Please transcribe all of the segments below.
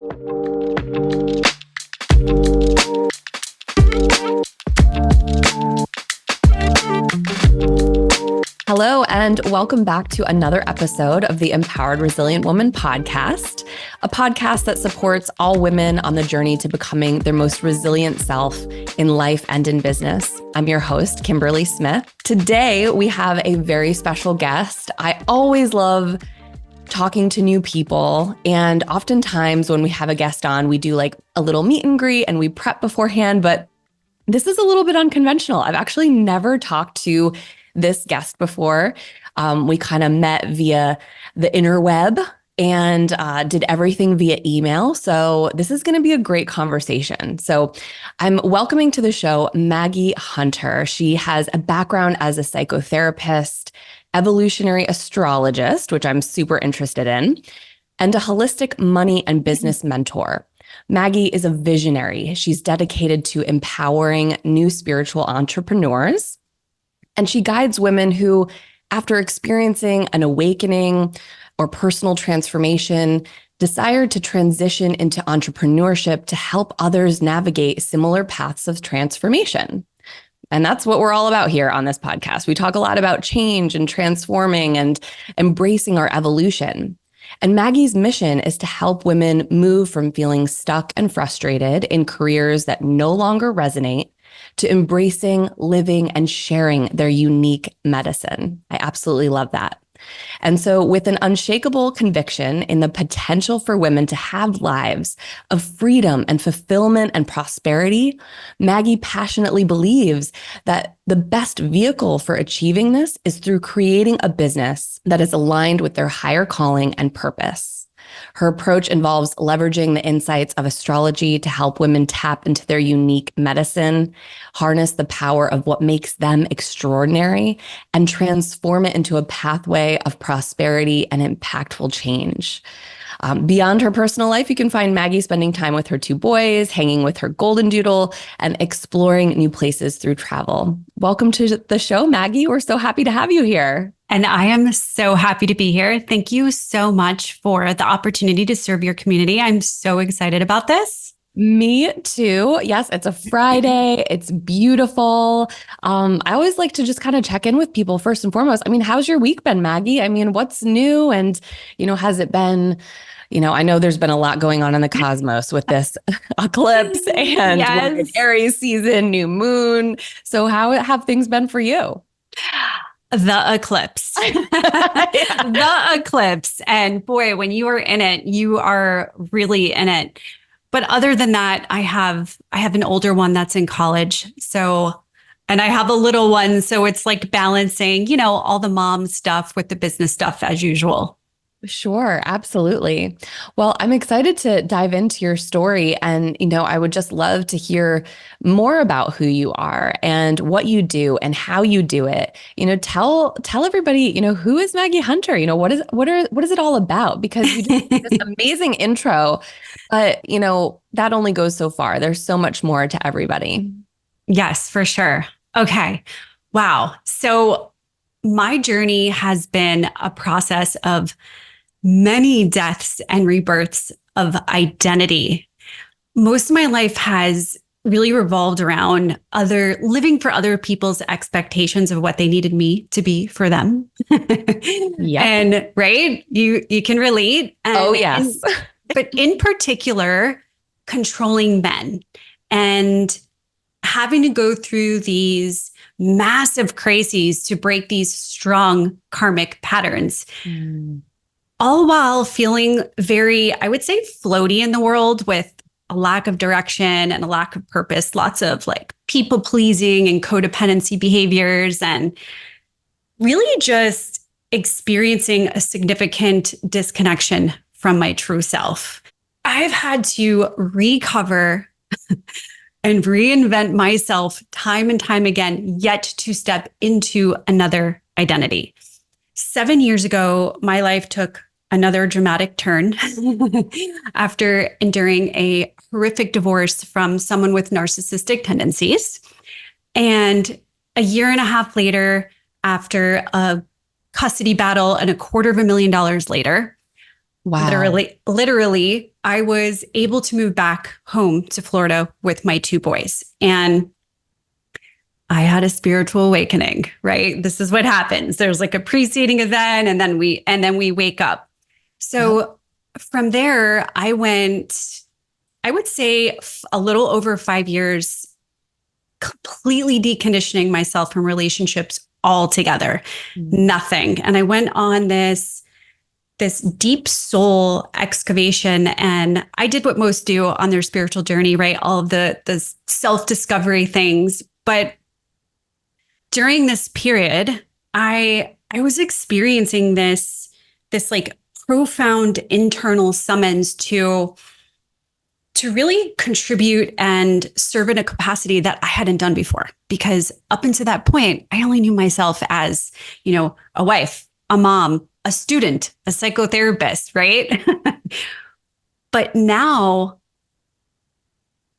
Hello, and welcome back to another episode of the Empowered Resilient Woman podcast, a podcast that supports all women on the journey to becoming their most resilient self in life and in business. I'm your host, Kimberly Smith. Today, we have a very special guest. I always love talking to new people. And oftentimes when we have a guest on, we do like a little meet and greet and we prep beforehand, but this is a little bit unconventional. I've actually never talked to this guest before. We kind of met via the interweb and did everything via email. So this is going to be a great conversation. So I'm welcoming to the show Maggie Hunter. She has a background as a psychotherapist, evolutionary astrologist, which I'm super interested in, and a holistic money and business mentor. Maggie is a visionary. She's dedicated to empowering new spiritual entrepreneurs. And she guides women who, after experiencing an awakening or personal transformation, desire to transition into entrepreneurship to help others navigate similar paths of transformation. And that's what we're all about here on this podcast. We talk a lot about change and transforming and embracing our evolution. And Maggie's mission is to help women move from feeling stuck and frustrated in careers that no longer resonate to embracing, living, and sharing their unique medicine. I absolutely love that. And so with an unshakable conviction in the potential for women to have lives of freedom and fulfillment and prosperity, Maggie passionately believes that the best vehicle for achieving this is through creating a business that is aligned with their higher calling and purpose. Her approach involves leveraging the insights of astrology to help women tap into their unique medicine, harness the power of what makes them extraordinary, and transform it into a pathway of prosperity and impactful change. Beyond her personal life, you can find Maggie spending time with her two boys, hanging with her golden doodle, and exploring new places through travel. Welcome to the show, Maggie. We're so happy to have you here. And I am so happy to be here. Thank you so much for the opportunity to serve your community. I'm so excited about this. Me too. Yes, it's a Friday. It's beautiful. I always like to just kind of check in with people first and foremost. I mean, how's your week been, Maggie? I mean, what's new? And, has it been, I know there's been a lot going on in the cosmos with this eclipse and Yes. Aries season, new moon. So how have things been for you? The eclipse. The eclipse. And boy, when you are in it, you are really in it. But other than that, I have an older one that's in college. And I have a little one. So it's like balancing, all the mom stuff with the business stuff as usual. Sure, absolutely. Well, I'm excited to dive into your story. And, I would just love to hear more about who you are and what you do and how you do it. Tell everybody, who is Maggie Hunter? What is it all about? Because you did this amazing intro, but, that only goes so far. There's so much more to everybody. Yes, for sure. Okay. Wow. So my journey has been a process of many deaths and rebirths of identity. Most of my life has really revolved around living for other people's expectations of what they needed me to be for them. Yeah. And right, you can relate. Oh, yes. But in particular, controlling men and having to go through these massive crises to break these strong karmic patterns. All while feeling very, I would say, floaty in the world with a lack of direction and a lack of purpose, lots of like people pleasing and codependency behaviors, and really just experiencing a significant disconnection from my true self. I've had to recover and reinvent myself time and time again, yet to step into another identity. 7 years ago, my life took another dramatic turn after enduring a horrific divorce from someone with narcissistic tendencies. And a year and a half later, after a custody battle and $250,000 later, Wow. Literally, I was able to move back home to Florida with my two boys. And I had a spiritual awakening, right? This is what happens. There's like a preceding event and then we wake up. So from there, I went, I would say a little over 5 years, completely deconditioning myself from relationships altogether, nothing. And I went on this deep soul excavation, and I did what most do on their spiritual journey, right? All of the self-discovery things. But during this period, I was experiencing this like profound internal summons to really contribute and serve in a capacity that I hadn't done before. Because up until that point, I only knew myself as, a wife, a mom, a student, a psychotherapist, right? But now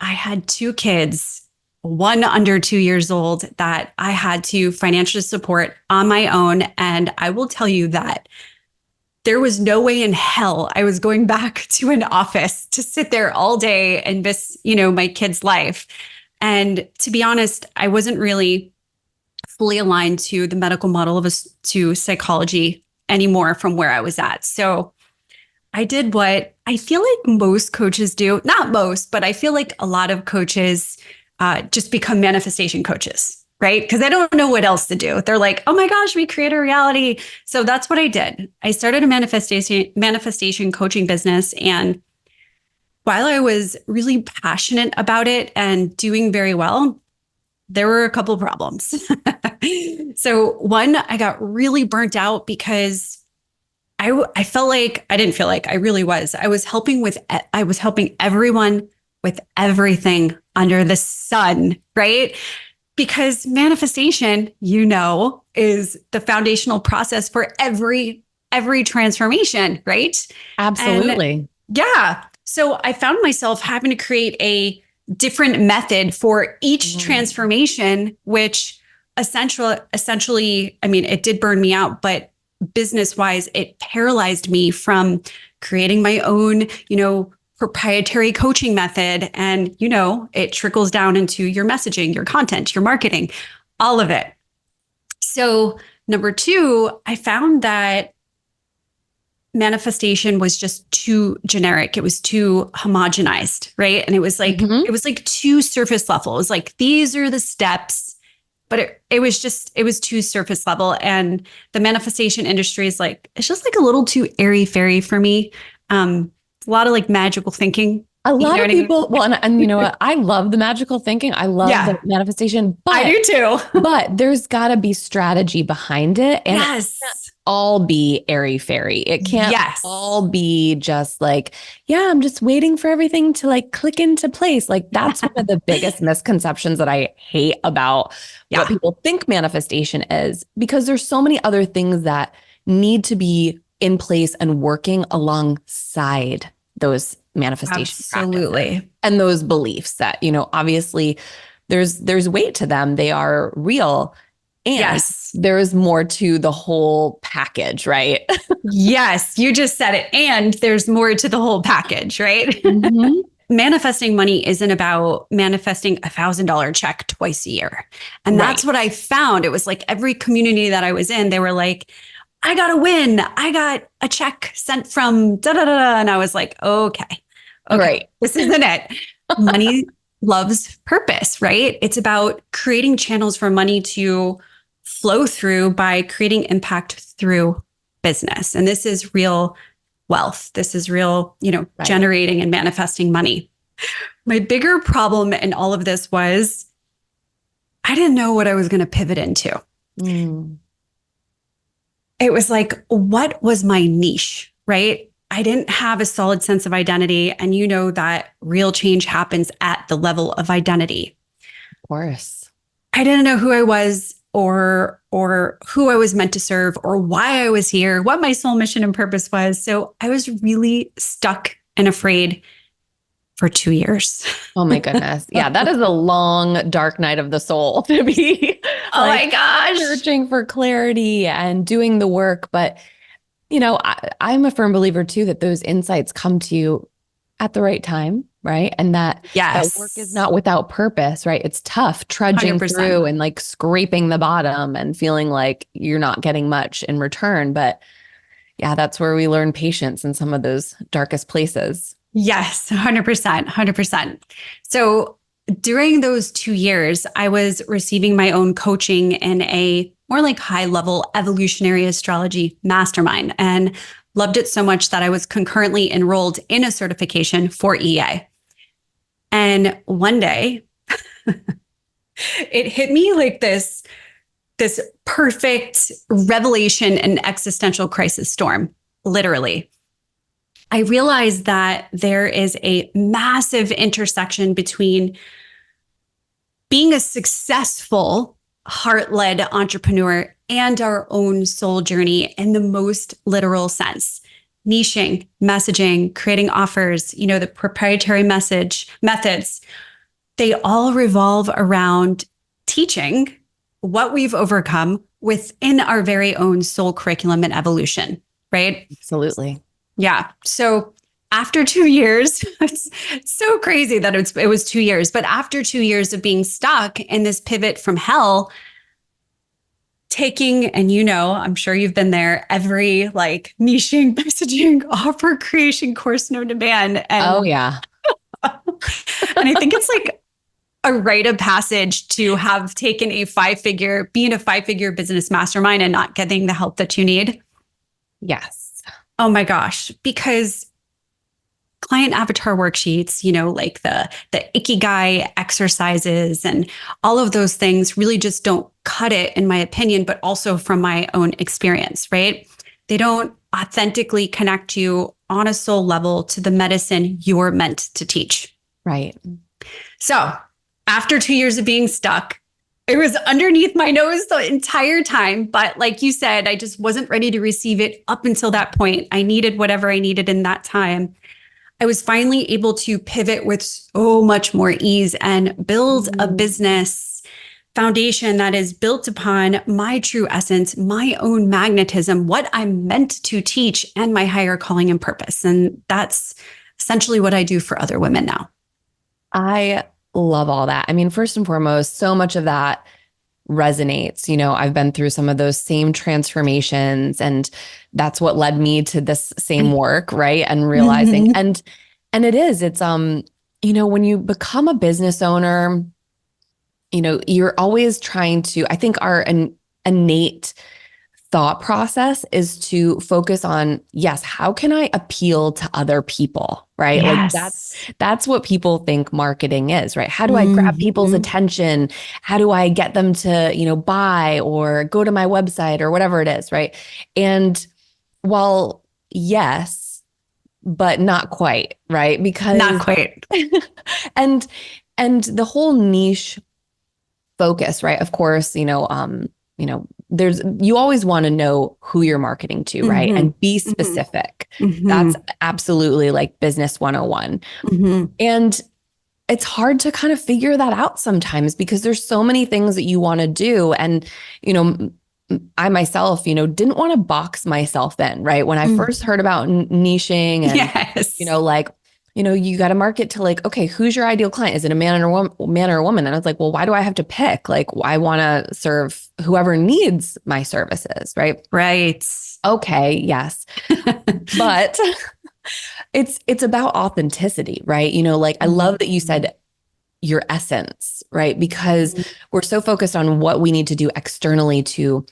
I had two kids, one under 2 years old, that I had to financially support on my own. And I will tell you that there was no way in hell I was going back to an office to sit there all day and miss, my kid's life. And to be honest, I wasn't really fully aligned to the medical model to psychology anymore from where I was at. So I did what I feel like most coaches do. Not most, but I feel like a lot of coaches just become manifestation coaches. Right? Because I don't know what else to do. They're like, oh my gosh, we create a reality. So that's what I did. I started a manifestation coaching business. And while I was really passionate about it and doing very well, there were a couple of problems. So one, I got really burnt out because I felt like, I didn't feel like, I really was. I was helping everyone with everything under the sun, right? Because manifestation, is the foundational process for every transformation, right? Absolutely. And yeah. So I found myself having to create a different method for each transformation, which essentially, I mean, it did burn me out, but business-wise, it paralyzed me from creating my own, proprietary coaching method. And, it trickles down into your messaging, your content, your marketing, all of it. So number two, I found that manifestation was just too generic. It was too homogenized, right? And it was like, too surface level. It was like, these are the steps, but it was too surface level. And the manifestation industry is like, it's just like a little too airy fairy for me. A lot of like magical thinking. A lot of people, well, and you know what? I love the magical thinking. I love the manifestation. But, I do too. But there's got to be strategy behind it. And it can't all be airy fairy. It can't all be just like, yeah, I'm just waiting for everything to like click into place. Like that's one of the biggest misconceptions that I hate about what people think manifestation is, because there's so many other things that need to be in place and working alongside those manifestation practices and those beliefs that, obviously there's weight to them. They are real. And there's more to the whole package, right? Yes, you just said it. And there's more to the whole package, right? Manifesting money isn't about manifesting $1,000 check twice a year. And that's what I found. It was like every community that I was in, they were like, I got a win. I got a check sent from da da da da. And I was like, okay, this isn't it. Money loves purpose, right? It's about creating channels for money to flow through by creating impact through business. And this is real wealth. This is real, generating and manifesting money. My bigger problem in all of this was I didn't know what I was going to pivot into. It was like, what was my niche, right? I didn't have a solid sense of identity. And that real change happens at the level of identity. Of course. I didn't know who I was or who I was meant to serve or why I was here, what my soul mission and purpose was. So I was really stuck and afraid for 2 years. Oh my goodness. Yeah, that is a long, dark night of the soul to be my gosh, searching for clarity and doing the work. But I'm a firm believer too, that those insights come to you at the right time, right? And that work is not without purpose, right? It's tough trudging 100%. through and like scraping the bottom and feeling like you're not getting much in return. But yeah, that's where we learn patience in some of those darkest places. Yes, 100%, 100%. So during those 2 years, I was receiving my own coaching in a more like high level evolutionary astrology mastermind, and loved it so much that I was concurrently enrolled in a certification for EA. And one day it hit me like this perfect revelation and existential crisis storm, literally. I realized that there is a massive intersection between being a successful, heart-led entrepreneur and our own soul journey in the most literal sense. Niching, messaging, creating offers, the proprietary methods, they all revolve around teaching what we've overcome within our very own soul curriculum and evolution, right? Absolutely. Yeah. So after 2 years, it's so crazy that it was 2 years, but after 2 years of being stuck in this pivot from hell, taking, and I'm sure you've been there, every like niching, messaging, offer creation course known to man. And, oh yeah. And I think it's like a rite of passage to have taken being a 5-figure business mastermind and not getting the help that you need. Yes. Oh my gosh. Because client avatar worksheets, like the Ikigai exercises and all of those things really just don't cut it, in my opinion, but also from my own experience, right? They don't authentically connect you on a soul level to the medicine you're meant to teach. Right. So after 2 years of being stuck, it was underneath my nose the entire time. But like you said, I just wasn't ready to receive it up until that point. I needed whatever I needed in that time. I was finally able to pivot with so much more ease and build a business foundation that is built upon my true essence, my own magnetism, what I'm meant to teach, and my higher calling and purpose. And that's essentially what I do for other women now. I love all that. I mean, first and foremost, so much of that resonates. I've been through some of those same transformations, and that's what led me to this same work, right? And realizing, and it's when you become a business owner, you're always trying to, I think our innate thought process is to focus on, yes, how can I appeal to other people, right? Yes. Like that's what people think marketing is, right? How do I grab people's attention? How do I get them to, buy or go to my website or whatever it is, right? And while yes, but not quite, right? Because not quite. and the whole niche focus, right? Of course, you always want to know who you're marketing to, right? And be specific. That's absolutely like business 101. And it's hard to kind of figure that out sometimes because there's so many things that you want to do. And, I myself, didn't want to box myself in, right? When I first heard about niching and, yes. You got to market to like, okay, who's your ideal client? Is it a man or a woman? And I was like, well, why do I have to pick? Like, I want to serve whoever needs my services, right? Right. Okay, yes. But it's about authenticity, right? I love that you said your essence, right? Because we're so focused on what we need to do externally to,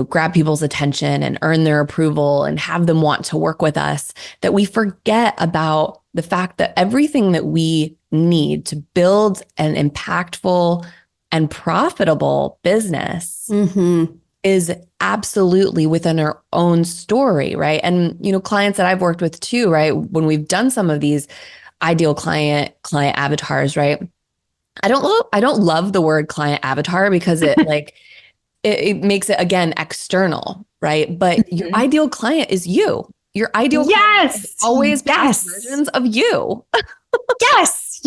grab people's attention and earn their approval and have them want to work with us, that we forget about the fact that everything that we need to build an impactful and profitable business is absolutely within our own story, right? And, clients that I've worked with too, right? When we've done some of these ideal client avatars, right? I don't love the word client avatar because it like, it makes it again, external, right? But your ideal client is you. Your ideal client is always past versions of you. yes.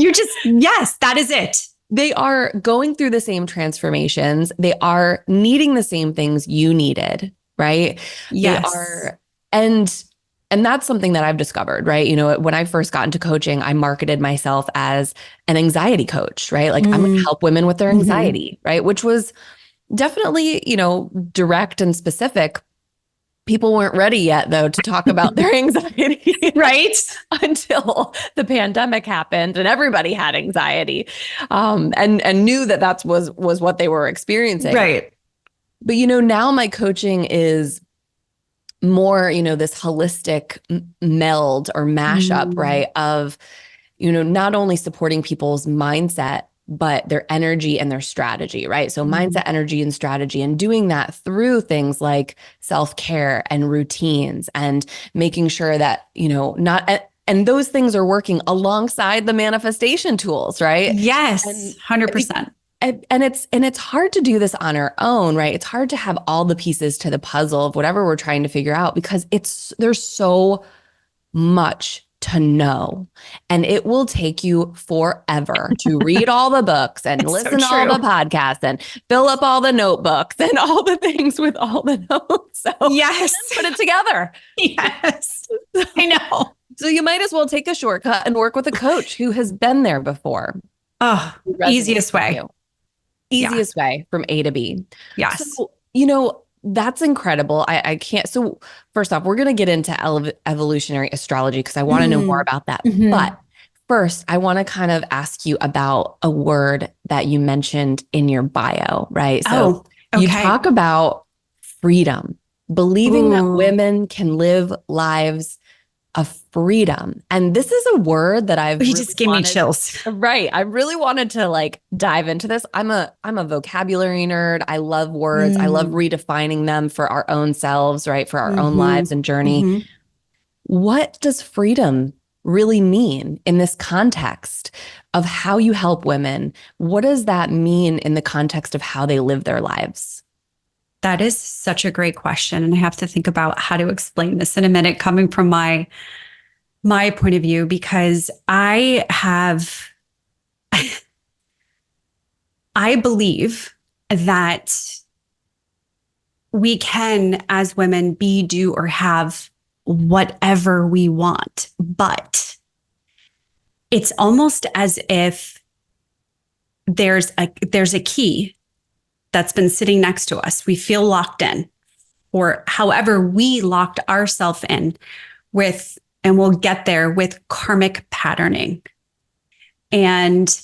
That is it. They are going through the same transformations. They are needing the same things you needed, right? Yes. They are And that's something that I've discovered, right? You know, when I first got into coaching, I marketed myself as an anxiety coach, right? Like I'm going to help women with their anxiety, right? Which was definitely, you know, direct and specific. People weren't ready yet, though, to talk about their anxiety, right? Until the pandemic happened and everybody had anxiety, and knew that was what they were experiencing. Right. But, you know, now my coaching is more, you know, this holistic meld or mashup, right? Of, you know, not only supporting people's mindset, but their energy and their strategy, right? So mindset, energy, and strategy, and doing that through things like self-care and routines and making sure that, you know, and those things are working alongside the manifestation tools, right? Yes, And 100%. and it's hard to do this on our own, right? It's hard to have all the pieces to the puzzle of whatever we're trying to figure out because there's so much to know, and it will take you forever to read all the books and listen to all the podcasts and fill up all the notebooks and all the things with all the notes. So yes, put it together. Yes, I know. So you might as well take a shortcut and work with a coach who has been there before. Oh, easiest way. Easiest way from A to B. Yes. So, you know, that's incredible. I can't. So first off, we're going to get into evolutionary astrology because I want to know more about that. But first, I want to kind of ask you about a word that you mentioned in your bio, right? So you talk about freedom, believing that women can live lives of freedom. And this is a word that I've just gave me chills. Right. I really wanted to like dive into this. I'm a vocabulary nerd. I love words. I love redefining them for our own selves, right? For our own lives and journey. What does freedom really mean in this context of how you help women? What does that mean in the context of how they live their lives? That is such a great question. And I have to think about how to explain this in a minute, coming from my point of view, because I believe that we can, as women, be, do, or have whatever we want. But it's almost as if there's a key that's been sitting next to us. We feel locked in, or however we locked ourselves in with, and we'll get there with karmic patterning. And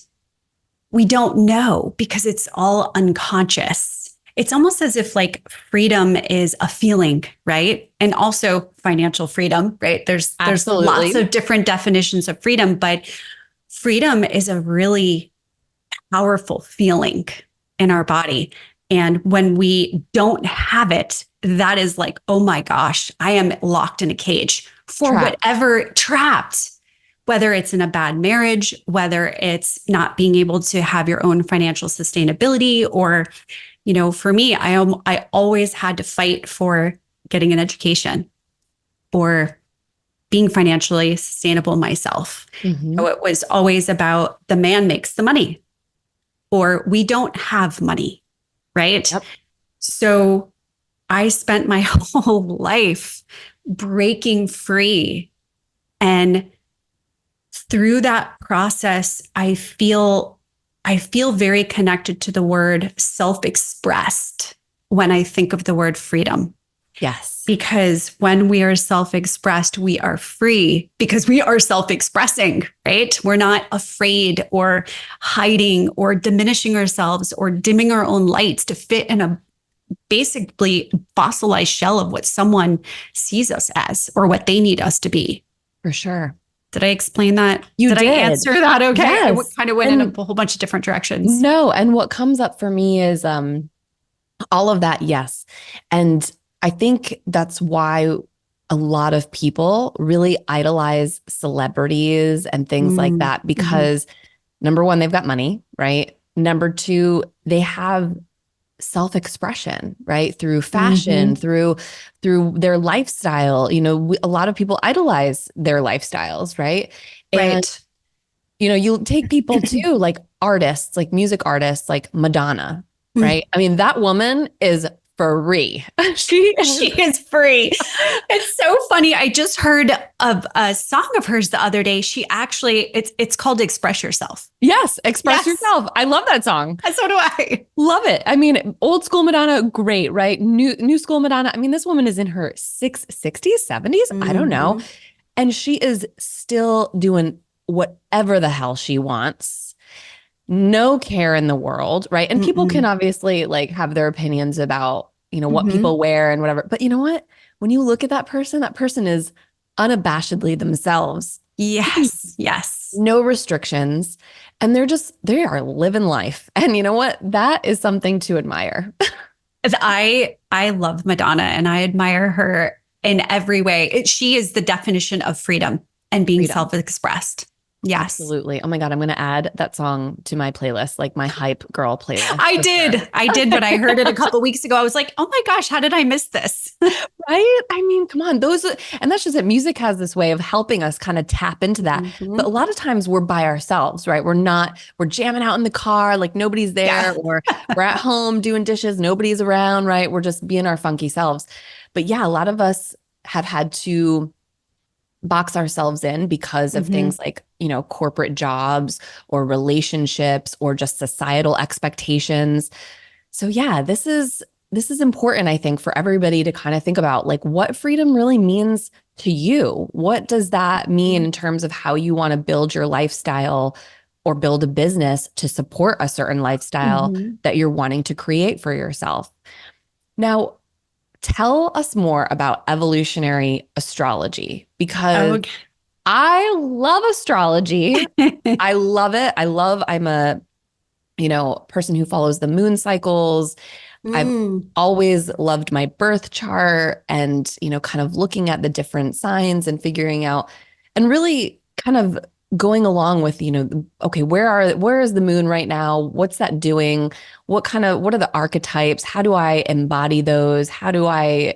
we don't know because it's all unconscious. It's almost as if like freedom is a feeling, right? And also financial freedom, right? There's lots of different definitions of freedom, but freedom is a really powerful feeling in our body. And when we don't have it, that is like, oh my gosh, I am locked in a cage for whatever, trapped, whether it's in a bad marriage, whether it's not being able to have your own financial sustainability, or, you know, for me, I always had to fight for getting an education or being financially sustainable myself. So it was always about the man makes the money, or we don't have money, right? Yep. So I spent my whole life breaking free. And through that process, I feel very connected to the word self-expressed when I think of the word freedom. Yes. Because when we are self-expressed, we are free because we are self-expressing, right? We're not afraid or hiding or diminishing ourselves or dimming our own lights to fit in a basically fossilized shell of what someone sees us as or what they need us to be. For sure. Did I explain that? Did I answer that okay? Yes. I kind of went in a whole bunch of different directions. No. And what comes up for me is all of that, yes. And I think that's why a lot of people really idolize celebrities and things like that, because number one, they've got money, right? Number two, they have self-expression, right? Through fashion, through their lifestyle. You know, a lot of people idolize their lifestyles, right? And, you know, you take people too, like artists, like music artists, like Madonna, right? I mean, that woman is free. She is free. It's so funny. I just heard of a song of hers the other day. She actually, it's called Express Yourself. Yes. Express yourself. I love that song. So do I. Love it. I mean, old school Madonna, great, right? New school Madonna. I mean, this woman is in her 60s, 70s. I don't know. And she is still doing whatever the hell she wants. No care in the world, right? And people can obviously like have their opinions about, what people wear and whatever. But you know what? When you look at that person is unabashedly themselves. Yes. Yes. No restrictions. And they are living life. And you know what? That is something to admire. I love Madonna and I admire her in every way. She is the definition of freedom and being self-expressed. Yes. Absolutely. Oh my God. I'm going to add that song to my playlist, like my hype girl playlist. I did, but I heard it a couple of weeks ago. I was like, oh my gosh, how did I miss this? Right? I mean, come on. And that's just it. Music has this way of helping us kind of tap into that. But a lot of times we're by ourselves, right? We're jamming out in the car, like nobody's there, or we're at home doing dishes, nobody's around, right? We're just being our funky selves. But yeah, a lot of us have had to box ourselves in because of things like, corporate jobs or relationships or just societal expectations. So yeah, this is important, I think, for everybody to kind of think about like what freedom really means to you. What does that mean in terms of how you want to build your lifestyle or build a business to support a certain lifestyle that you're wanting to create for yourself? Now, tell us more about evolutionary astrology, because I love astrology. I love it. I'm a, person who follows the moon cycles. I've always loved my birth chart and, kind of looking at the different signs and figuring out and really kind of going along with, okay, where is the moon right now? What's that doing? What are the archetypes? How do I embody those? How do I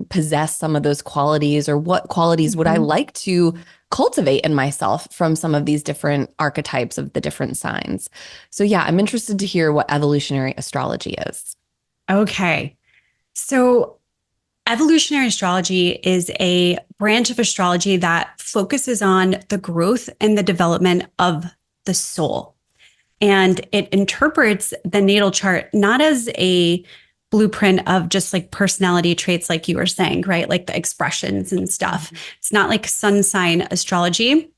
possess some of those qualities, or what qualities would I like to cultivate in myself from some of these different archetypes of the different signs? So yeah, I'm interested to hear what evolutionary astrology is. Okay. So evolutionary astrology is a branch of astrology that focuses on the growth and the development of the soul. And it interprets the natal chart not as a blueprint of just like personality traits, like you were saying, right? Like the expressions and stuff. It's not like sun sign astrology,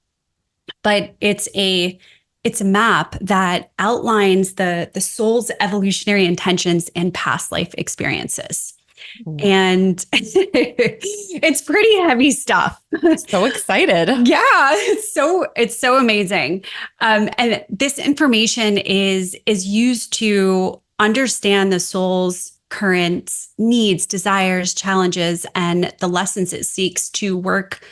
but it's a map that outlines the soul's evolutionary intentions and past life experiences. And it's pretty heavy stuff. So excited. Yeah, it's so amazing. And this information is used to understand the soul's current needs, desires, challenges, and the lessons it seeks to work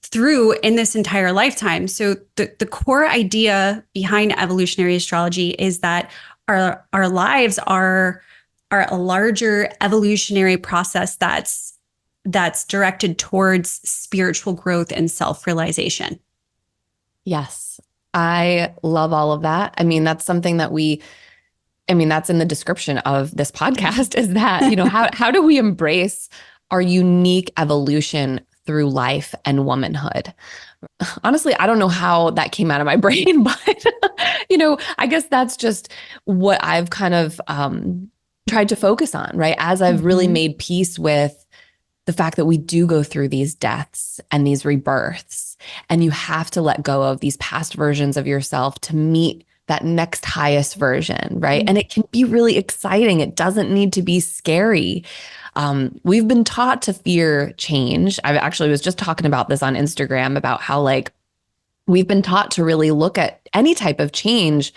through in this entire lifetime. So the core idea behind evolutionary astrology is that our lives are a larger evolutionary process that's directed towards spiritual growth and self-realization. Yes, I love all of that. I mean, that's something that that's in the description of this podcast, is that, how do we embrace our unique evolution through life and womanhood? Honestly, I don't know how that came out of my brain, but, I guess that's just what I've kind of tried to focus on, right? As I've really made peace with the fact that we do go through these deaths and these rebirths, and you have to let go of these past versions of yourself to meet that next highest version, right? And it can be really exciting. It doesn't need to be scary. We've been taught to fear change. I actually was just talking about this on Instagram about how we've been taught to really look at any type of change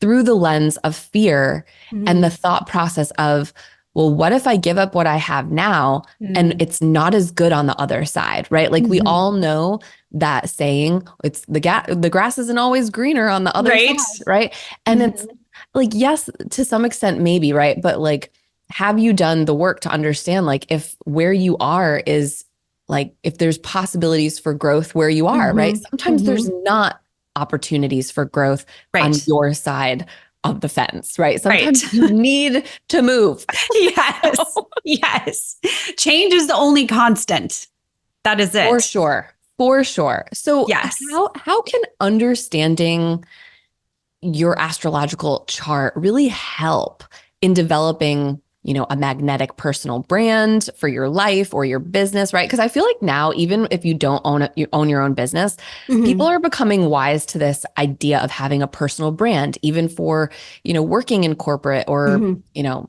through the lens of fear and the thought process of, well, what if I give up what I have now and it's not as good on the other side, right? Like we all know that saying, it's the grass isn't always greener on the other side, right? And it's like, yes, to some extent, maybe, right? But like, have you done the work to understand, like, if where you are is like, if there's possibilities for growth where you are, right? Sometimes there's not opportunities for growth on your side of the fence, right? Sometimes you need to move. Yes. Yes. Change is the only constant. That is it. For sure. For sure. So yes. How can understanding your astrological chart really help in developing, a magnetic personal brand for your life or your business, right? Because I feel like now, even if you don't own it, you own your own business, people are becoming wise to this idea of having a personal brand, even for, working in corporate or,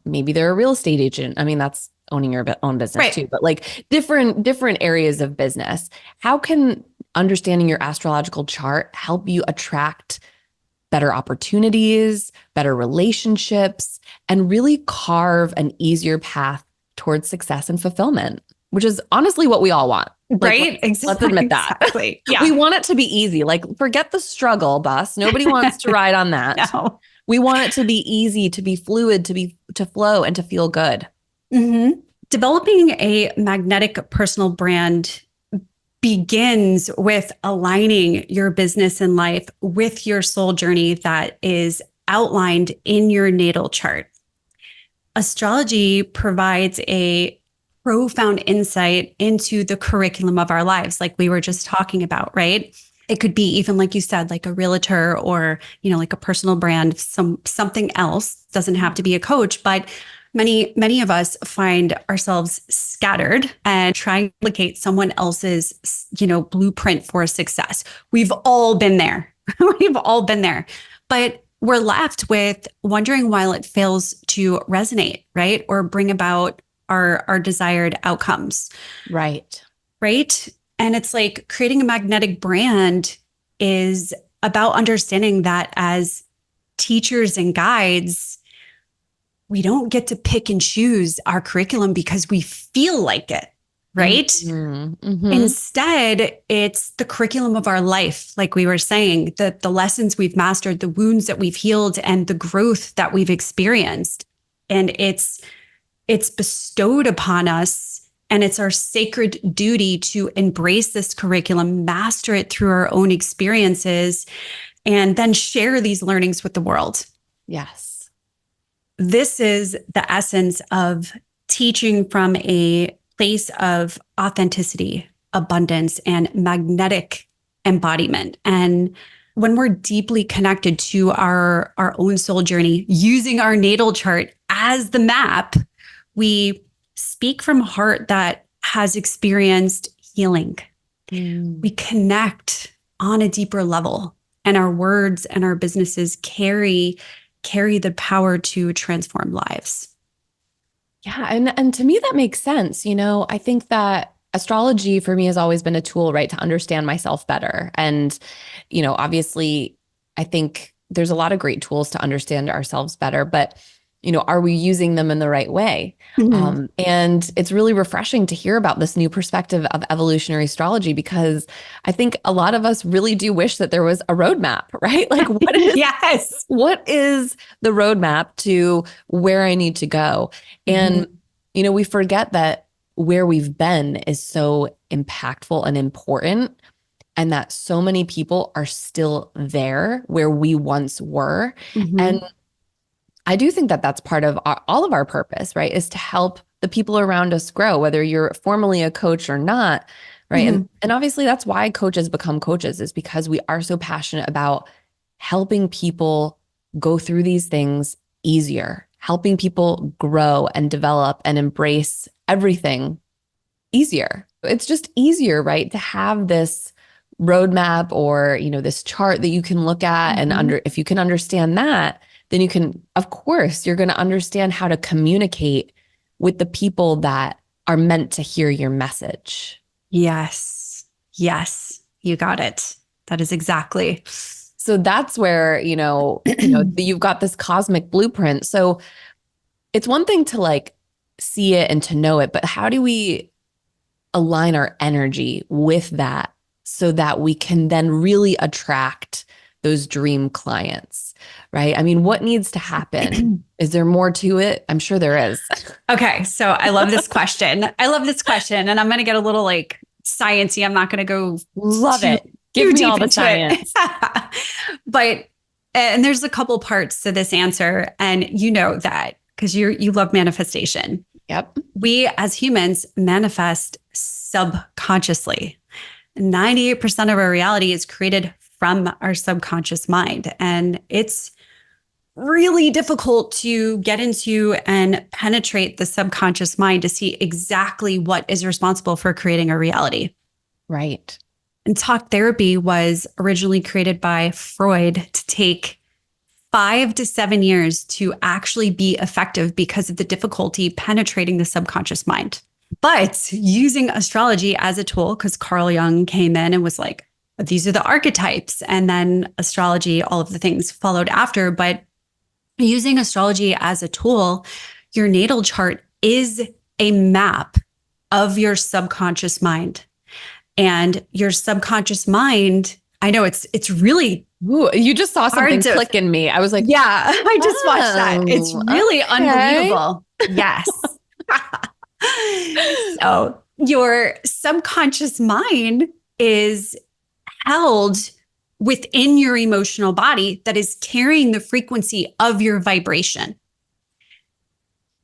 maybe they're a real estate agent. I mean, that's owning your own business too, but like different areas of business. How can understanding your astrological chart help you attract better opportunities, better relationships, and really carve an easier path towards success and fulfillment, which is honestly what we all want. Right? Let's admit that. Exactly. Yeah. We want it to be easy. Like, forget the struggle bus. Nobody wants to ride on that. No. We want it to be easy, to be fluid, to flow, and to feel good. Developing a magnetic personal brand begins with aligning your business and life with your soul journey that is outlined in your natal chart. Astrology provides a profound insight into the curriculum of our lives, like we were just talking about, right? It could be even, like you said, like a realtor or, like a personal brand, something else. Doesn't have to be a coach, but many of us find ourselves scattered and trying to replicate someone else's, blueprint for success. We've all been there. We've all been there. But we're left with wondering why it fails to resonate, right? Or bring about our desired outcomes. Right. Right. And it's like creating a magnetic brand is about understanding that as teachers and guides, we don't get to pick and choose our curriculum because we feel like it, right? Instead, it's the curriculum of our life, like we were saying, the lessons we've mastered, the wounds that we've healed, and the growth that we've experienced. And it's bestowed upon us, and it's our sacred duty to embrace this curriculum, master it through our own experiences, and then share these learnings with the world. Yes. This is the essence of teaching from a place of authenticity, abundance, and magnetic embodiment. And when we're deeply connected to our own soul journey, using our natal chart as the map, we speak from a heart that has experienced healing. We connect on a deeper level, and our words and our businesses carry the power to transform lives. Yeah. And to me, that makes sense. I think that astrology for me has always been a tool, right, to understand myself better. And, obviously, I think there's a lot of great tools to understand ourselves better, but, are we using them in the right way? And it's really refreshing to hear about this new perspective of evolutionary astrology, because I think a lot of us really do wish that there was a roadmap, right? Like, what is the roadmap to where I need to go? And, we forget that where we've been is so impactful and important, and that so many people are still there where we once were. And I do think that that's part of all of our purpose, right? Is to help the people around us grow, whether you're formally a coach or not, right? And obviously that's why coaches become coaches, is because we are so passionate about helping people go through these things easier, helping people grow and develop and embrace everything easier. It's just easier, right, to have this roadmap or, this chart that you can look at and if you can understand that, then you can, of course, you're going to understand how to communicate with the people that are meant to hear your message. Yes. Yes. You got it. That is exactly. So that's where, you've got this cosmic blueprint. So it's one thing to like see it and to know it, but how do we align our energy with that so that we can then really attract those dream clients, right? I mean, what needs to happen? Is there more to it? I'm sure there is. Okay. So I love this question. And I'm going to get a little like sciencey. I'm not going to go Love it. Give me all the science. But and there's a couple parts to this answer, and you know that because you love manifestation. Yep. We as humans manifest subconsciously. 98% of our reality is created from our subconscious mind. And it's really difficult to get into and penetrate the subconscious mind to see exactly what is responsible for creating a reality. Right. And talk therapy was originally created by Freud to take 5 to 7 years to actually be effective because of the difficulty penetrating the subconscious mind. But using astrology as a tool, because Carl Jung came in and was like, these are the archetypes. And then astrology, all of the things followed after. But using astrology as a tool, your natal chart is a map of your subconscious mind. And your subconscious mind, I know it's really Ooh, you just saw something click in me. I was like, yeah, I just watched that. It's really unbelievable. Yes. So your subconscious mind is held within your emotional body that is carrying the frequency of your vibration.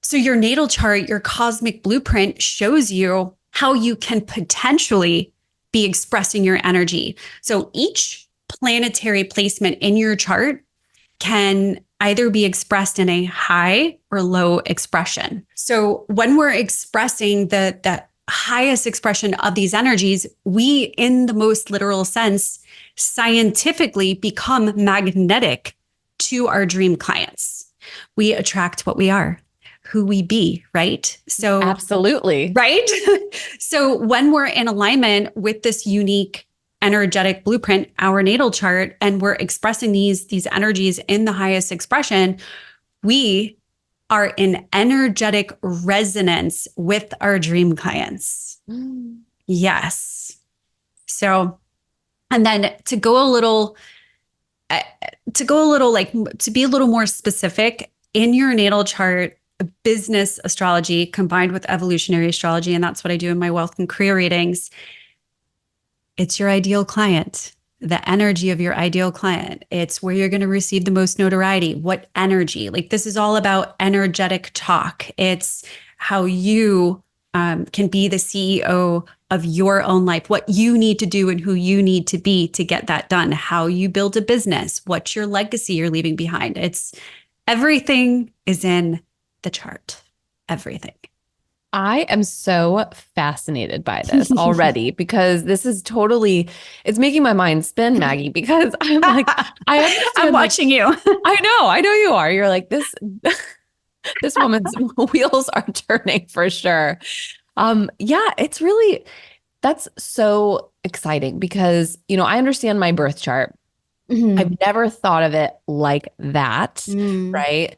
So your natal chart, your cosmic blueprint shows you how you can potentially be expressing your energy. So each planetary placement in your chart can either be expressed in a high or low expression. So when we're expressing the highest expression of these energies, we, in the most literal sense, scientifically become magnetic to our dream clients. We attract what we are, who we be, right? So absolutely. Right? So when we're in alignment with this unique energetic blueprint, our natal chart, and we're expressing these energies in the highest expression, we are in energetic resonance with our dream clients. Yes. So, and then to be a little more specific, in your natal chart, business astrology combined with evolutionary astrology, and that's what I do in my wealth and career readings, it's your ideal client, the energy of your ideal client. It's where you're going to receive the most notoriety. What energy? Like, this is all about energetic talk. It's how you can be the CEO of your own life, what you need to do and who you need to be to get that done, how you build a business, what's your legacy you're leaving behind. It's everything is in the chart. Everything. I am so fascinated by this already because this is totally, it's making my mind spin, Maggie, because I'm like, I understand. I'm watching you. I know you are. You're like, this woman's wheels are turning for sure. Yeah, it's really, that's so exciting because, I understand my birth chart. Mm-hmm. I've never thought of it like that. Right.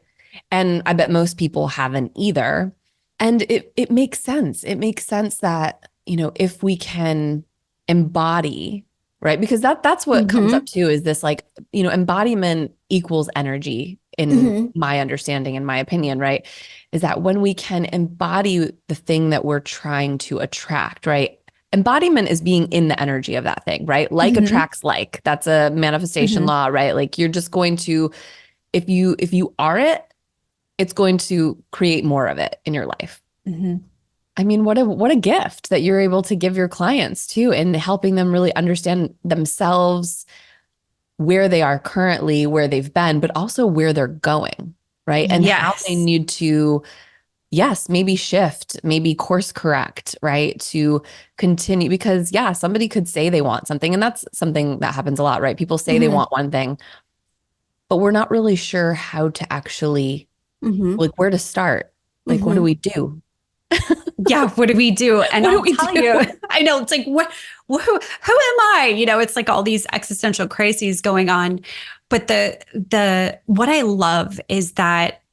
And I bet most people haven't either. And it makes sense. It makes sense that, if we can embody, right? Because that's what comes up too, is this like, embodiment equals energy in my understanding, in my opinion, right? Is that when we can embody the thing that we're trying to attract, right? Embodiment is being in the energy of that thing, right? Like attracts like. That's a manifestation law, right? Like you're just going to, if you are it, it's going to create more of it in your life. I mean, what a gift that you're able to give your clients too, and helping them really understand themselves, where they are currently, where they've been, but also where they're going, right? And how they need to, maybe shift, maybe course correct, right? To continue, because somebody could say they want something, and that's something that happens a lot, right? People say they want one thing, but we're not really sure how to actually like where to start. Like, what do we do? What do we do? And I'll tell you, I know it's like, who am I? It's like all these existential crises going on. But what I love is that,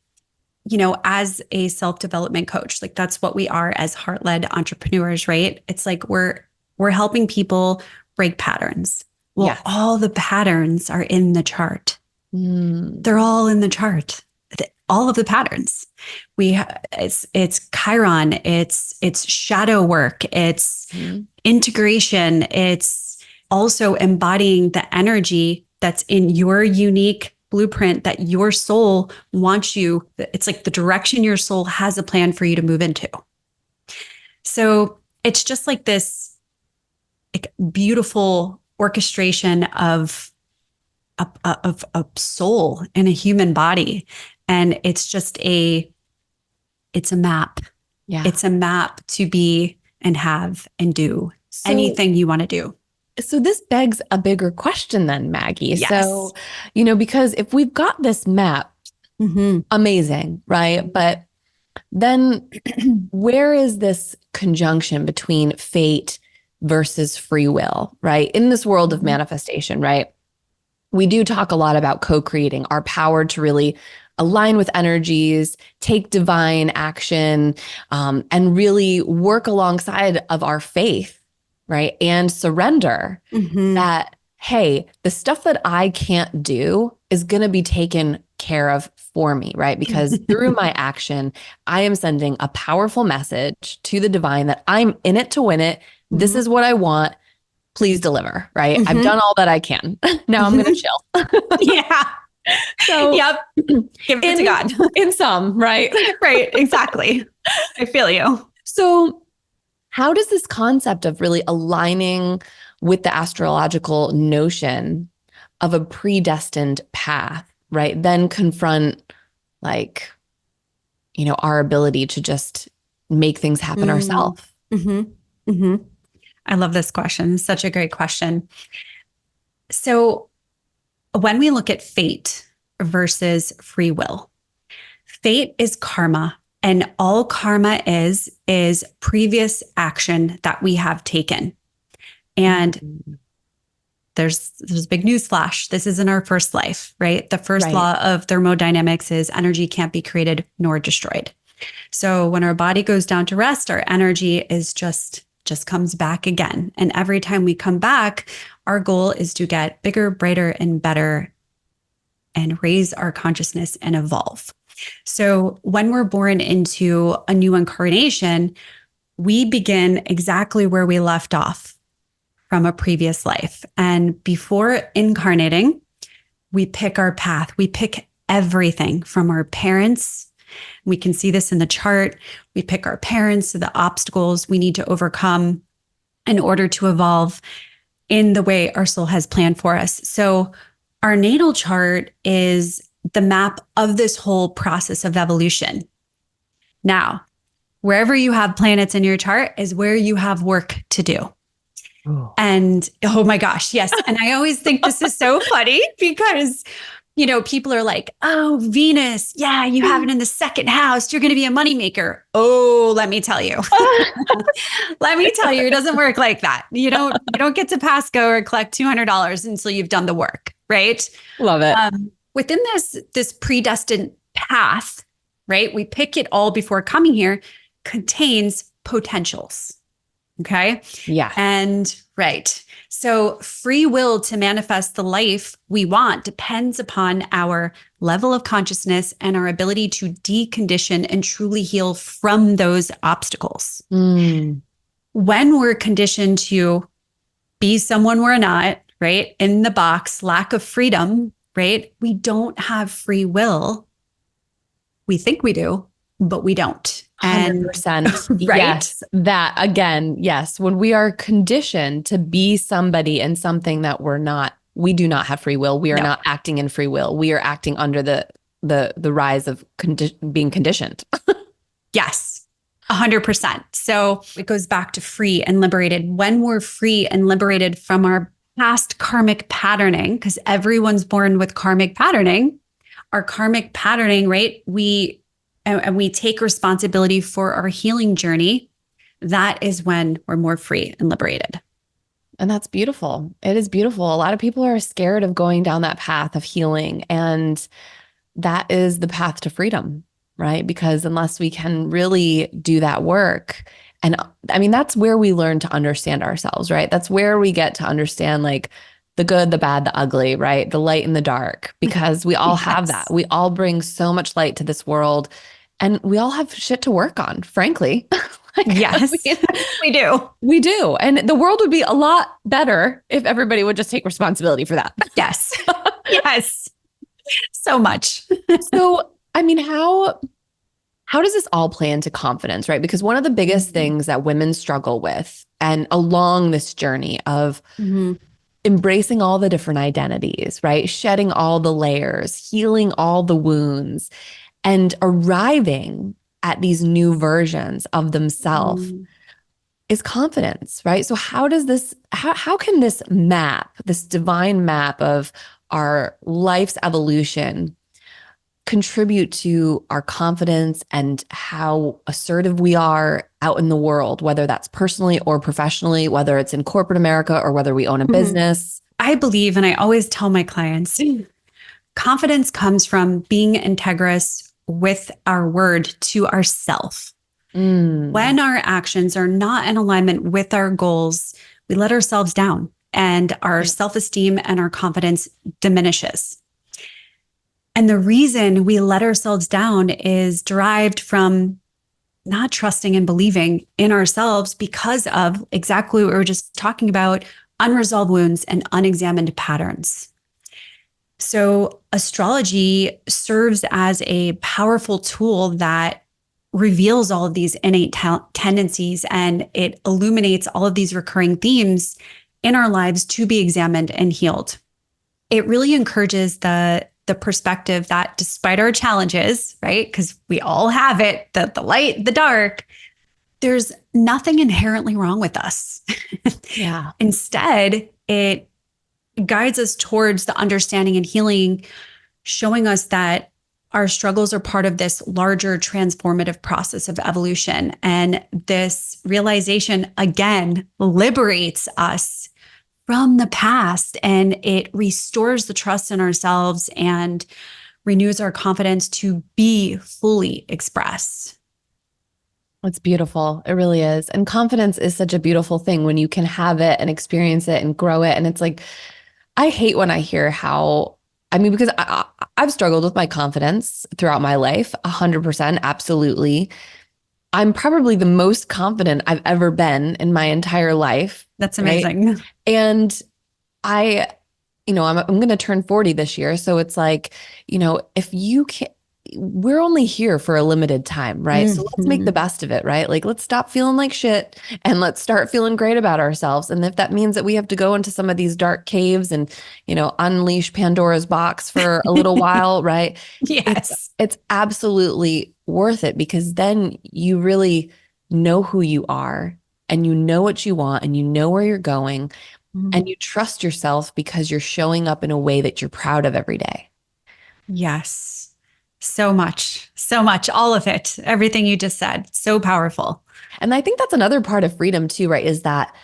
as a self-development coach, like that's what we are as heart-led entrepreneurs, right? It's like we're helping people break patterns. Well, all the patterns are in the chart. They're all in the chart. All of the patterns. It's Chiron, it's shadow work, it's integration, it's also embodying the energy that's in your unique blueprint that your soul wants you. It's like the direction your soul has a plan for you to move into. So it's just like this like beautiful orchestration of a soul in a human body. And it's a map. Yeah. It's a map to be and have and do anything you want to do. So this begs a bigger question then, Maggie. Yes. So, because if we've got this map, amazing, right? But then where is this conjunction between fate versus free will, right? In this world of manifestation, right? We do talk a lot about co-creating, our power to really align with energies, take divine action, and really work alongside of our faith, right? And surrender that, hey, the stuff that I can't do is going to be taken care of for me, right? Because through my action, I am sending a powerful message to the divine that I'm in it to win it. This is what I want. Please deliver, right? I've done all that I can. Now I'm going to chill. Yeah. So, yep. Give it to God. In some, right? Right. Exactly. I feel you. So how does this concept of really aligning with the astrological notion of a predestined path, right, then confront our ability to just make things happen ourselves? I love this question. It's such a great question. So when we look at fate versus free will, fate is karma, and all karma is previous action that we have taken. And there's big news flash. This isn't our first life, right? The first law of thermodynamics is energy can't be created nor destroyed. So when our body goes down to rest, our energy is just comes back again. And every time we come back, our goal is to get bigger, brighter, and better and raise our consciousness and evolve. So when we're born into a new incarnation, we begin exactly where we left off from a previous life. And before incarnating, we pick our path. We pick everything from our parents. We can see this in the chart. We pick our parents, the obstacles we need to overcome in order to evolve in the way our soul has planned for us. So our natal chart is the map of this whole process of evolution. Now, wherever you have planets in your chart is where you have work to do. Oh. And oh my gosh, yes. And I always think this is so funny because people are like, oh, Venus, yeah, you have it in the second house. You're going to be a moneymaker. Oh, let me tell you. It doesn't work like that. You don't get to pass go or collect $200 until you've done the work, right? Love it. Within this predestined path, right? We pick it all before coming here, contains potentials. Okay. Yeah. And right. So free will to manifest the life we want depends upon our level of consciousness and our ability to decondition and truly heal from those obstacles. When we're conditioned to be someone we're not, right? In the box, lack of freedom, right? We don't have free will. We think we do, but we don't. 100%. Right? Yes. That again, yes. When we are conditioned to be somebody and something that we're not, we do not have free will. We are not acting in free will. We are acting under the rise of being conditioned. Yes. 100%. So it goes back to free and liberated. When we're free and liberated from our past karmic patterning, because everyone's born with karmic patterning, our karmic patterning, right? We take responsibility for our healing journey. That is when we're more free and liberated. And that's beautiful. It is beautiful. A lot of people are scared of going down that path of healing. And that is the path to freedom, right? Because unless we can really do that work, and I mean, that's where we learn to understand ourselves, right? That's where we get to understand the good, the bad, the ugly, right? The light and the dark, because we all have that. We all bring so much light to this world. And we all have shit to work on, frankly. Yes, we do. We do. And the world would be a lot better if everybody would just take responsibility for that. Yes. Yes. So much. So, I mean, how does this all play into confidence, right? Because one of the biggest things that women struggle with, and along this journey of embracing all the different identities, right? Shedding all the layers, healing all the wounds, and arriving at these new versions of themselves is confidence, right? So how can this map, this divine map of our life's evolution contribute to our confidence and how assertive we are out in the world, whether that's personally or professionally, whether it's in corporate America or whether we own a business? I believe, and I always tell my clients, confidence comes from being integrous with our word to ourself. When our actions are not in alignment with our goals, we let ourselves down and our self-esteem and our confidence diminishes. And the reason we let ourselves down is derived from not trusting and believing in ourselves because of exactly what we were just talking about, unresolved wounds and unexamined patterns. So astrology serves as a powerful tool that reveals all of these innate tendencies, and it illuminates all of these recurring themes in our lives to be examined and healed. It really encourages the perspective that despite our challenges, right? Because we all have it, the light, the dark, there's nothing inherently wrong with us. Yeah. Instead, it guides us towards the understanding and healing, showing us that our struggles are part of this larger transformative process of evolution. And this realization, again, liberates us from the past, and it restores the trust in ourselves and renews our confidence to be fully expressed. It's beautiful. It really is. And confidence is such a beautiful thing when you can have it and experience it and grow it. And it's like, I hate when I hear because I've struggled with my confidence throughout my life, 100%, absolutely. I'm probably the most confident I've ever been in my entire life. That's amazing. Right? And I'm going to turn 40 this year. So it's like, if you can, we're only here for a limited time, right? So let's make the best of it, right? Like, let's stop feeling like shit and let's start feeling great about ourselves. And if that means that we have to go into some of these dark caves and, unleash Pandora's box for a little while, right? Yes. It's absolutely worth it, because then you really know who you are and you know what you want and you know where you're going and you trust yourself because you're showing up in a way that you're proud of every day. Yes. So much, all of it, everything you just said, so powerful. And I think that's another part of freedom too, right? Is that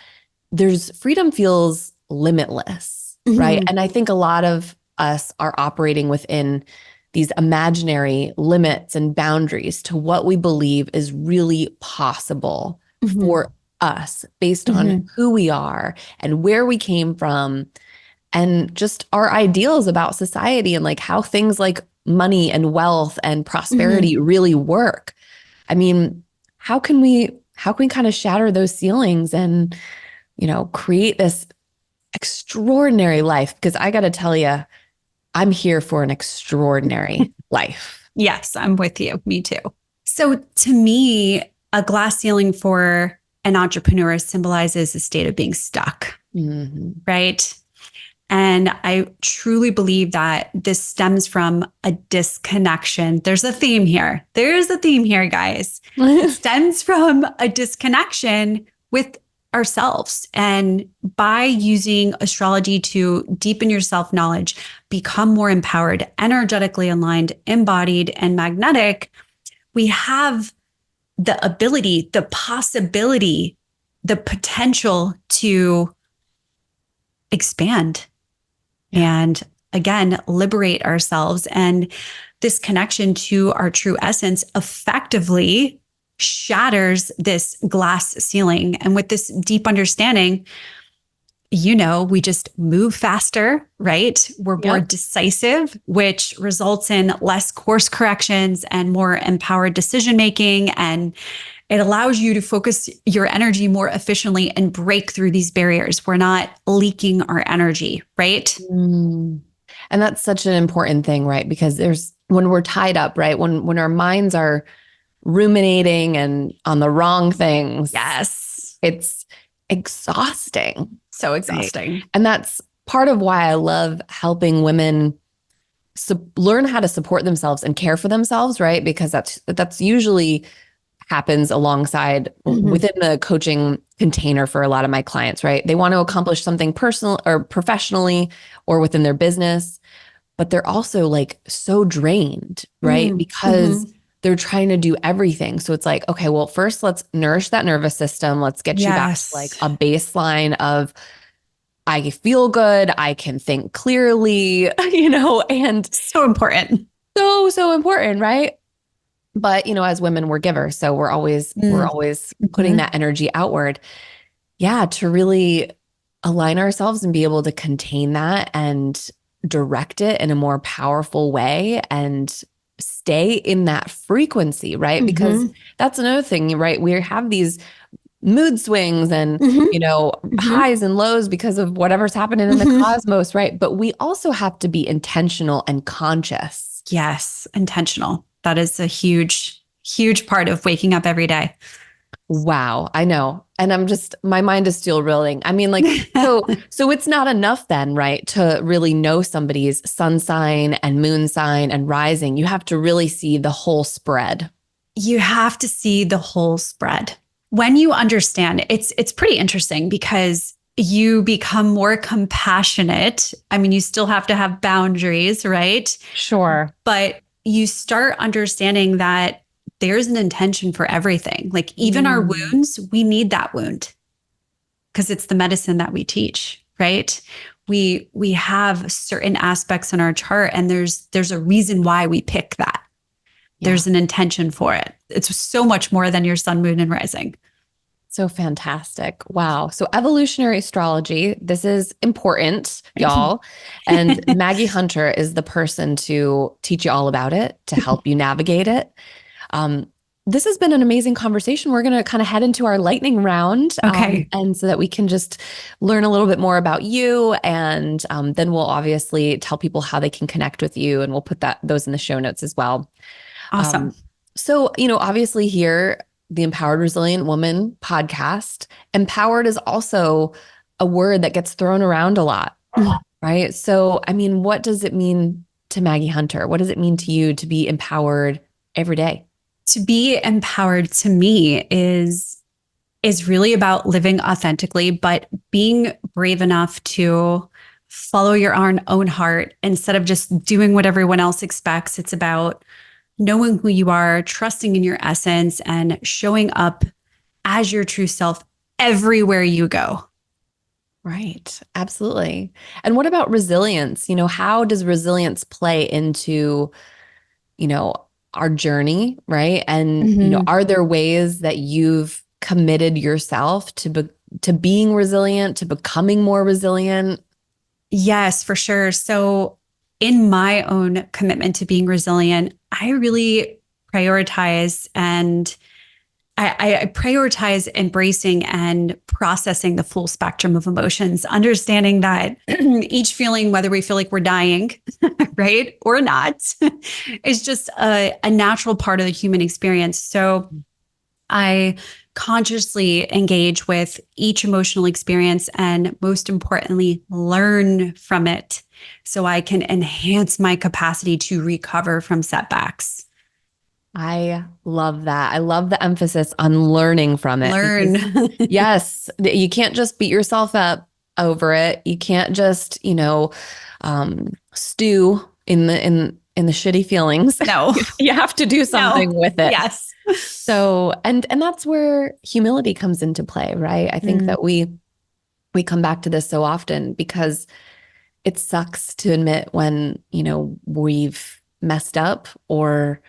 freedom feels limitless, right? And I think a lot of us are operating within these imaginary limits and boundaries to what we believe is really possible for us based on who we are and where we came from and just our ideals about society and like how things like money and wealth and prosperity really work. I mean, how can we kind of shatter those ceilings and, create this extraordinary life? Because I got to tell you, I'm here for an extraordinary life. Yes, I'm with you. Me too. So to me, a glass ceiling for an entrepreneur symbolizes a state of being stuck, right? And I truly believe that this stems from a disconnection. There's a theme here. There's a theme here, guys. It stems from a disconnection with ourselves. And by using astrology to deepen your self-knowledge, become more empowered, energetically aligned, embodied, and magnetic, we have the ability, the possibility, the potential to expand. And again, liberate ourselves. And this connection to our true essence effectively shatters this glass ceiling. And with this deep understanding, we just move faster, right? We're more decisive, which results in less course corrections and more empowered decision-making. And it allows you to focus your energy more efficiently and break through these barriers. We're not leaking our energy, right? And that's such an important thing, right? Because when we're tied up, right? When our minds are ruminating and on the wrong things. Yes. It's exhausting. So exhausting. Right? And that's part of why I love helping women learn how to support themselves and care for themselves, right? Because that's usually happens alongside within the coaching container for a lot of my clients, right? They want to accomplish something personal or professionally or within their business, but they're also like so drained, right? Because they're trying to do everything. So it's like, okay, well, first let's nourish that nervous system. Let's get you back to like a baseline of I feel good, I can think clearly, and so important. So important, right? But, as women, we're givers. So we're always putting that energy outward. Yeah. To really align ourselves and be able to contain that and direct it in a more powerful way and stay in that frequency, right? Because that's another thing, right? We have these mood swings and, highs and lows because of whatever's happening in the cosmos, right? But we also have to be intentional and conscious. Yes, intentional. That is a huge, huge part of waking up every day. Wow, I know. And my mind is still reeling. I mean, like, so it's not enough then, right? To really know somebody's sun sign and moon sign and rising. You have to really see the whole spread. You have to see the whole spread. When you understand, it's pretty interesting because you become more compassionate. I mean, you still have to have boundaries, right? Sure. But you start understanding that there's an intention for everything. Like even our wounds, we need that wound because it's the medicine that we teach, right? We have certain aspects in our chart and there's a reason why we pick that. Yeah. There's an intention for it. It's so much more than your sun, moon, and rising. So fantastic. Wow. So evolutionary astrology, this is important, y'all. And Maggie Hunter is the person to teach you all about it, to help you navigate it. This has been an amazing conversation. We're going to kind of head into our lightning round. Okay. And so that we can just learn a little bit more about you. And then we'll obviously tell people how they can connect with you. And we'll put those in the show notes as well. Awesome. So, obviously here, the Empowered Resilient Woman podcast, empowered is also a word that gets thrown around a lot, right? So, I mean, what does it mean to Maggie Hunter? What does it mean to you to be empowered every day? To be empowered to me is really about living authentically, but being brave enough to follow your own heart instead of just doing what everyone else expects. It's about knowing who you are, trusting in your essence, and showing up as your true self everywhere you go. Right. Absolutely. And what about resilience? How does resilience play into, our journey, right? And, are there ways that you've committed yourself to being resilient, to becoming more resilient? Yes, for sure. So in my own commitment to being resilient, I really prioritize and I prioritize embracing and processing the full spectrum of emotions, understanding that each feeling, whether we feel like we're dying, right, or not, is just a natural part of the human experience. So I consciously engage with each emotional experience and most importantly, learn from it so I can enhance my capacity to recover from setbacks. I love that. I love the emphasis on learning from it. Learn. Because, yes. You can't just beat yourself up over it. You can't just, stew in the shitty feelings. No. You have to do something with it. Yes. So, and that's where humility comes into play, right? I think that we come back to this so often because it sucks to admit when, we've messed up or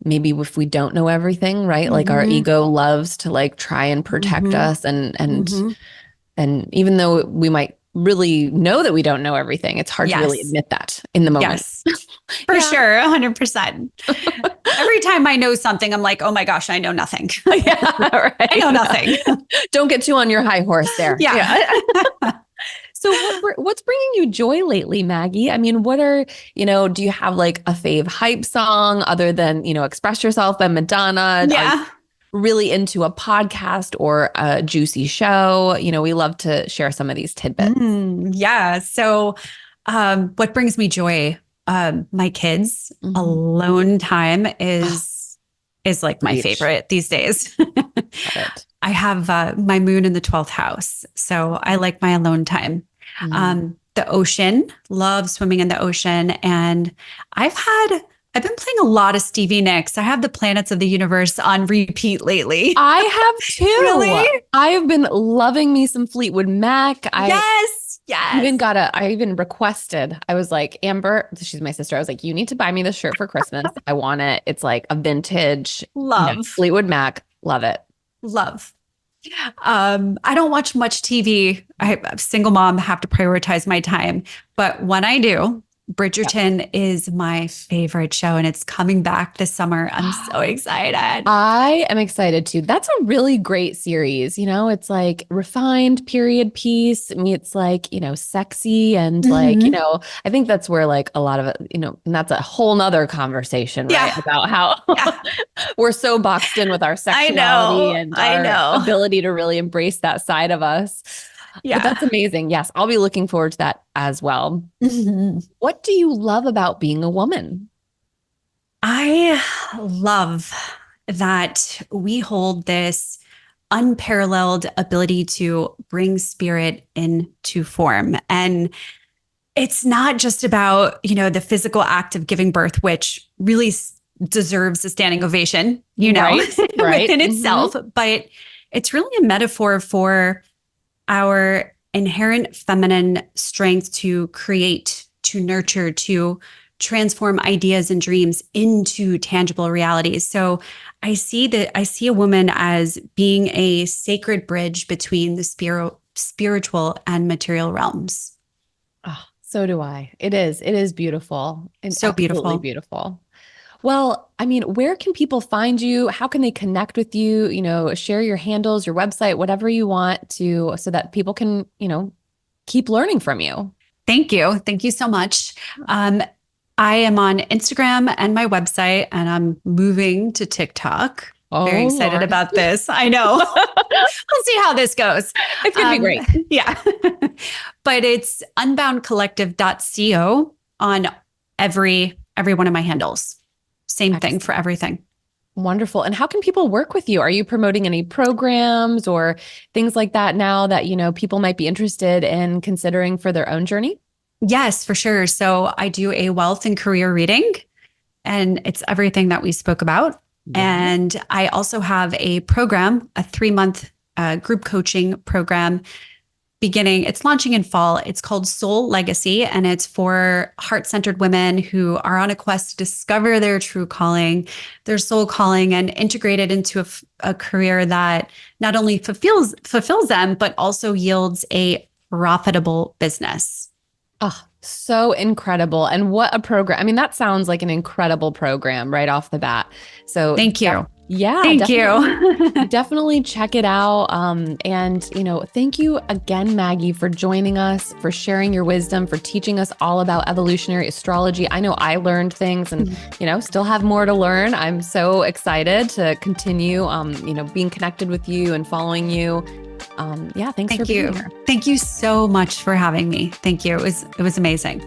maybe if we don't know everything, right? Like our ego loves to like try and protect us and even though we might really know that we don't know everything, it's hard to really admit that in the moment. Yes, for sure. 100%. Every time I know something, I'm like, oh my gosh, I know nothing. Yeah, right. I know nothing. Don't get too on your high horse there. Yeah. So what's bringing you joy lately, Maggie? I mean, what are, do you have like a fave hype song other than, Express Yourself by Madonna? Are you Yeah. really into a podcast or a juicy show? We love to share some of these tidbits. Yeah. So, what brings me joy? My kids. Alone time is like my favorite these days. Love it. I have my moon in the 12th house, so I like my alone time. The ocean, love swimming in the ocean, and I've been playing a lot of Stevie Nicks. I have the planets of the universe on repeat lately. I have too. Really? I have been loving me some Fleetwood Mac. Yes. I even requested, I was like, Amber, she's my sister. I was like, you need to buy me this shirt for Christmas. I want it. It's like a vintage Love. Fleetwood Mac. Love it. Love. I don't watch much TV. I'm a single mom, have to prioritize my time. But when I do, Bridgerton is my favorite show, and it's coming back this summer. I'm so excited. I am excited too. That's a really great series. It's like refined period piece meets like, sexy and like, I think that's where like a lot of it, and that's a whole nother conversation, right? About how we're so boxed in with our sexuality and our ability to really embrace that side of us. Yeah. But that's amazing. Yes, I'll be looking forward to that as well. What do you love about being a woman? I love that we hold this unparalleled ability to bring spirit into form. And it's not just about, the physical act of giving birth, which really deserves a standing ovation, right. within itself, but it's really a metaphor for our inherent feminine strength to create, to nurture, to transform ideas and dreams into tangible realities. So I see a woman as being a sacred bridge between the spiritual and material realms. Oh, so do I. It is beautiful. And so beautiful. Beautiful. Well, I mean, where can people find you? How can they connect with you? Share your handles, your website, whatever you want to, so that people can, keep learning from you. Thank you. Thank you so much. I am on Instagram and my website, and I'm moving to TikTok. Very excited about this. I know. We'll see how this goes. It's going to be great. Yeah. But it's unboundcollective.co on every one of my handles. Same thing for everything. Wonderful. And how can people work with you? Are you promoting any programs or things like that now that, people might be interested in considering for their own journey? Yes, for sure. So I do a wealth and career reading, and it's everything that we spoke about. Yeah. And I also have a program, a 3-month group coaching program it's launching in fall. It's called Soul Legacy, and it's for heart-centered women who are on a quest to discover their true calling, their soul calling, and integrate it into a career that not only fulfills them, but also yields a profitable business. Oh, so incredible. And what a program. I mean, that sounds like an incredible program right off the bat. So thank you. Yeah. Thank you. Definitely check it out. And thank you again, Maggie, for joining us, for sharing your wisdom, for teaching us all about evolutionary astrology. I know I learned things and, still have more to learn. I'm so excited to continue, being connected with you and following you. Thanks for being here. Thank you so much for having me. Thank you. It was amazing.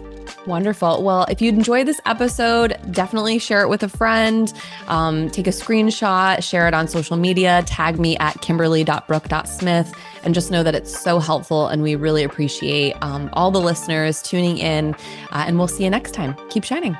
Wonderful. Well, if you enjoyed this episode, definitely share it with a friend. Take a screenshot, share it on social media, tag me at kimberly.brook.smith, and just know that it's so helpful. And we really appreciate all the listeners tuning in. And we'll see you next time. Keep shining.